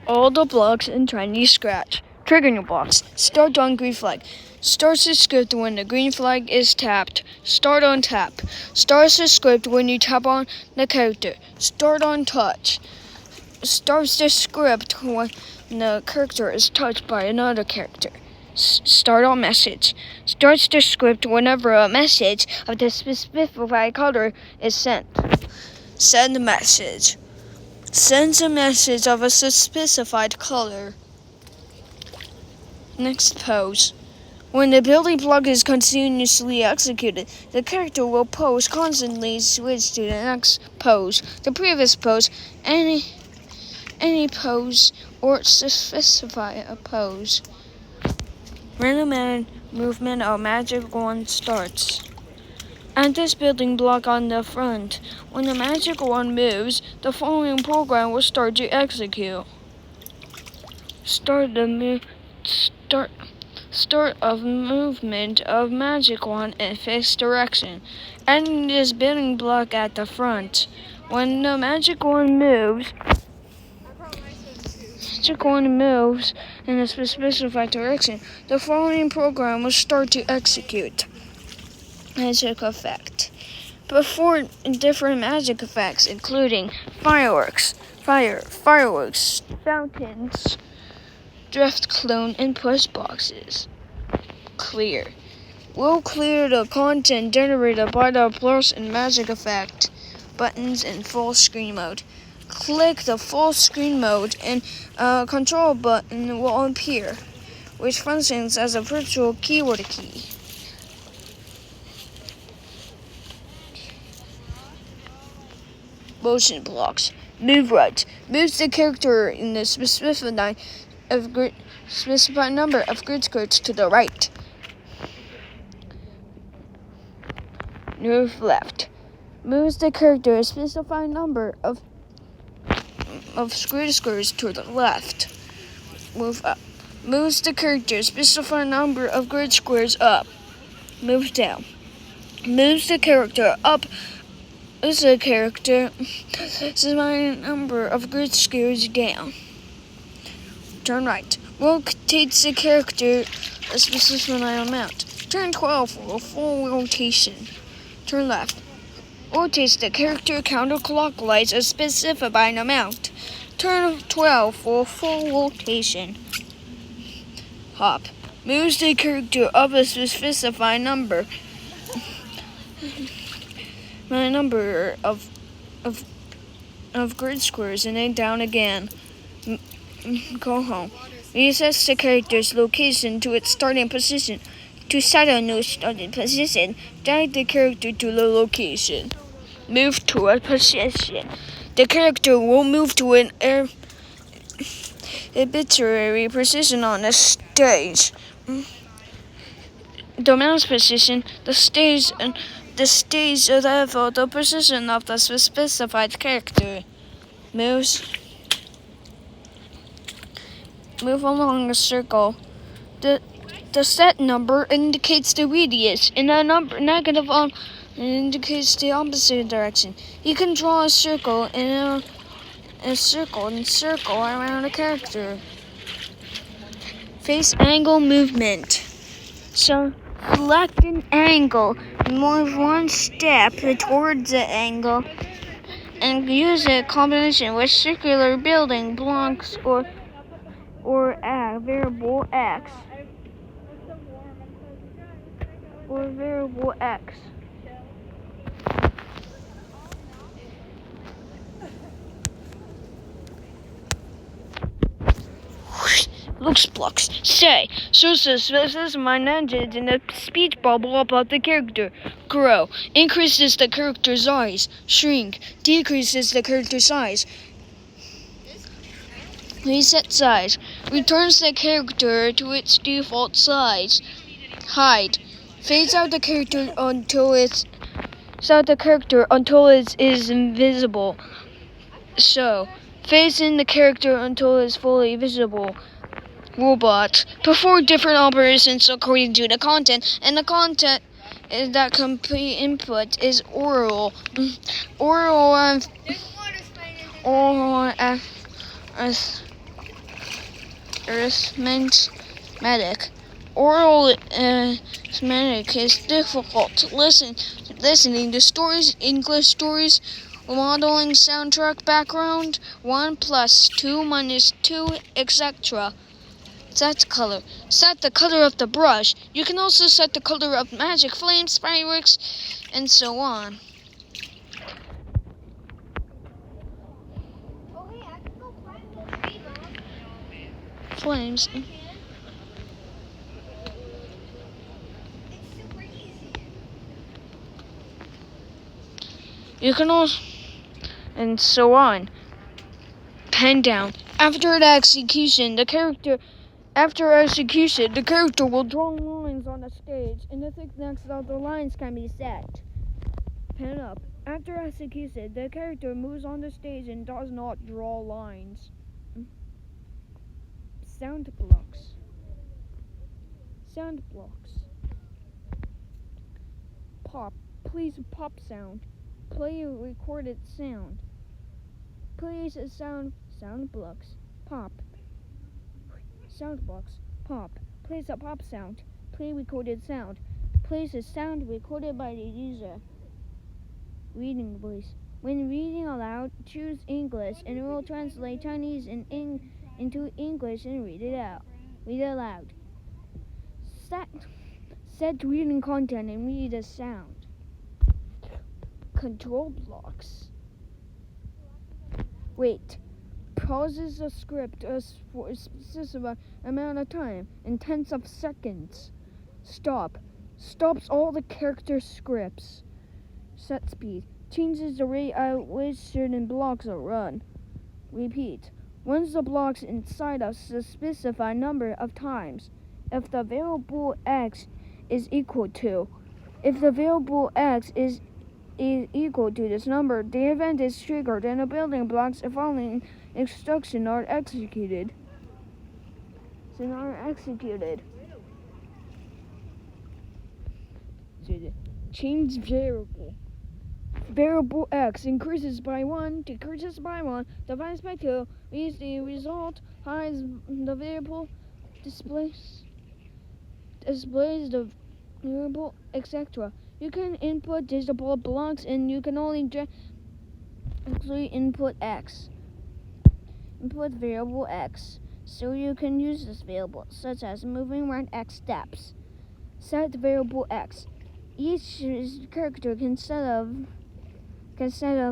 all the blocks in Tiny Scratch. Trigger new blocks. Start on green flag. Starts the script when the green flag is tapped. Start on tap. Starts the script when you tap on the character. Start on touch. Starts the script when the character is touched by another character. Start on message. Starts the script whenever a message of the specified color is sent. Send message. Sends a message of a specified color. Next pose. When the building block is continuously executed, the character will pose constantly switch to the next pose, the previous pose, any pose, or specify a pose. Random movement of magic wand starts. At this building block on the front, when the magic wand moves, the following program will start to execute. Start of movement of magic wand in fixed direction. Adding this building block at the front. When the magic wand moves in a specified direction, the following program will start to execute. Magic effect. Before different magic effects, including fireworks, fountains, drift clone, and push boxes. Clear. We'll clear the content generated by the plus and magic effect buttons in full screen mode. Click the full screen mode and a control button will appear, which functions as a virtual keyboard key. Motion blocks. Move right. Moves the character in the specified number of grid squares to the right. Move left. Moves the character a specified number of grid squares to the left. Move up. Moves the character a specified number of grid squares up. Move down. Moves the character up. Is a character my number of grid squares down. Turn right. Rotates the character a specific amount. Turn 12 for a full rotation. Turn left. Rotates the character counterclockwise a specified amount. Turn 12 for a full rotation. Hop. Moves the character up a specified number. My number of grid squares and then down again. Go home. Resets the character's location to its starting position. To set a new starting position, drag the character to the location. Move to a position. The character will move to an arbitrary position on the stage. The mouse position, the stage level, the position of the specified character. Move along a circle. The set number indicates the radius, and the number negative on indicates the opposite direction. You can draw a circle and circle around a character. Face angle movement. So select an angle, move one step towards the angle, and use a combination with circular building blocks or a variable x. Looks blocks. Say, sources my nudges in the speech bubble about the character. Grow. Increases the character size. Shrink. Decreases the character size. Reset size. Returns the character to its default size. Hide. Fades out the character until it is invisible. So, fades in the character until it is fully visible. Robots. Perform different operations according to the content, and the content is that complete input is oral. arithmetic. Oral arithmetic is difficult. Listening to stories, English stories, modeling, soundtrack, background, 1 plus 2 minus 2, etc. Set color. Set the color of the brush. You can also set the color of magic flames, fireworks, and so on. Flames. You can also, and so on. Pen down. After execution, the character will draw lines on the stage, and the thickness of the lines can be set. Pen up. After execution, the character moves on the stage and does not draw lines. Sound blocks. Pop. Please pop sound. Play a recorded sound. Please a sound blocks. Pop. Sound blocks. Pop. Plays a pop sound. Play recorded sound. Plays a sound recorded by the user. Reading voice. When reading aloud, choose English and it will translate Chinese into English and read it aloud. Set reading content and read a sound. Control blocks. Wait. Pauses the script for a specific amount of time in tenths of seconds. Stop. Stops all the character scripts. Set speed. Changes the rate at which certain blocks are run. Repeat. Runs the blocks inside a specified number of times. If the variable x is equal to this number, the event is triggered and the building blocks following instructions are executed. Change variable. Variable x increases by 1, decreases by 1, divides by 2, reads the result, hides the variable, displays the variable, etc. You can input digital blocks and you can only actually input x. Input variable x. So you can use this variable, such as moving around x steps. Set variable x. Each character can set a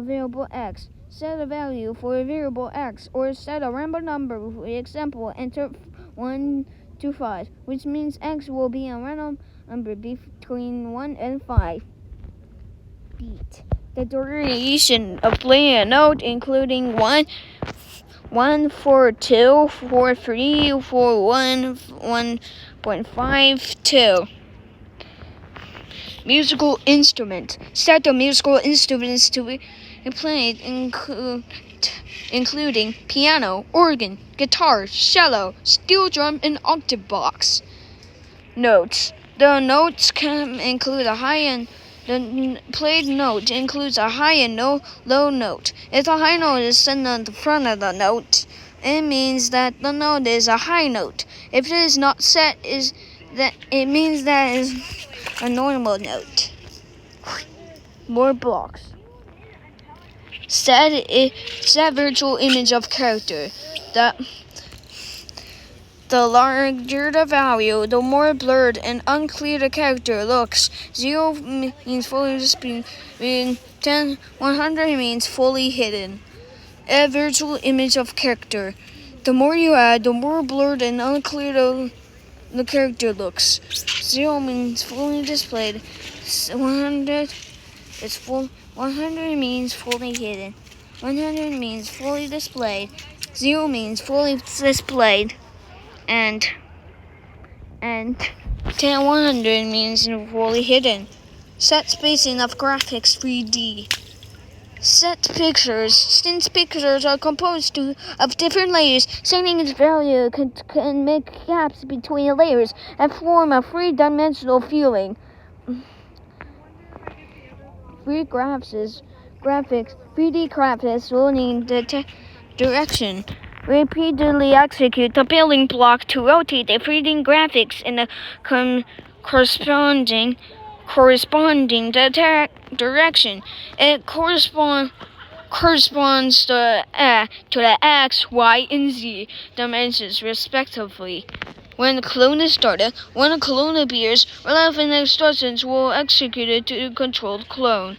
variable x, set a value for a variable x, or set a random number. For example, enter 1 to 5, which means x will be a random number between 1 and 5. Beat. The duration of playing a note, including 1 for 2, for 3, for 1, 1.52. Musical instrument. Set the musical instruments to be played, including piano, organ, guitar, cello, steel drum, and octave box. Notes. The notes can include a high and the played note includes a high and low note. If the high note is set on the front of the note, it means that the note is a high note. If it is not set, it means that it is a normal note. More blocks. Set virtual image of character. The larger the value, the more blurred and unclear the character looks. 0 means fully displayed, 100 means fully hidden. A virtual image of character. The more you add, the more blurred and unclear the character looks. 0 means fully displayed. 100 means fully hidden. 100 means fully displayed. 0 means fully displayed. And 100 means fully hidden. Set spacing of graphics 3D. Set pictures. Since pictures are composed of different layers, setting its value can make gaps between layers and form a three-dimensional feeling. 3D graphics will need the direction. Repeatedly execute the building block to rotate the 3D graphics in the corresponding direction. It corresponds to the X, Y, and Z dimensions respectively. When the clone is started, when a clone appears, relevant instructions will execute it to control the clone.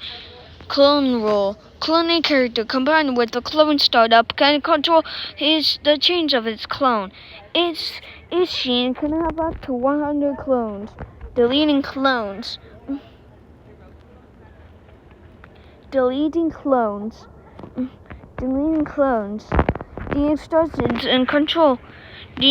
Clone rule. Cloning character combined with the clone startup can control the change of its clone. Each gene can have up to 100 clones. Deleting clones. Deleting clones. The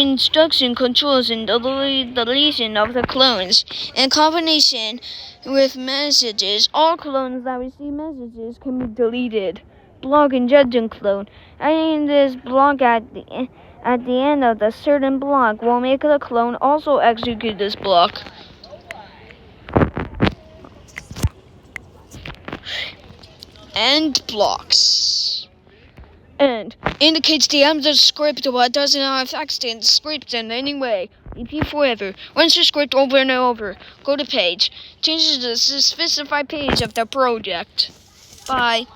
instruction controls and deletion of the clones. In combination with messages, all clones that receive messages can be deleted. Block injection clone. Adding this block at the end of the certain block will make the clone also execute this block. End blocks. End indicates the end of the script but does not affect the script in any way. Repeat forever. Once the script over and over. Go to page. Change to the specified page of the project. Bye.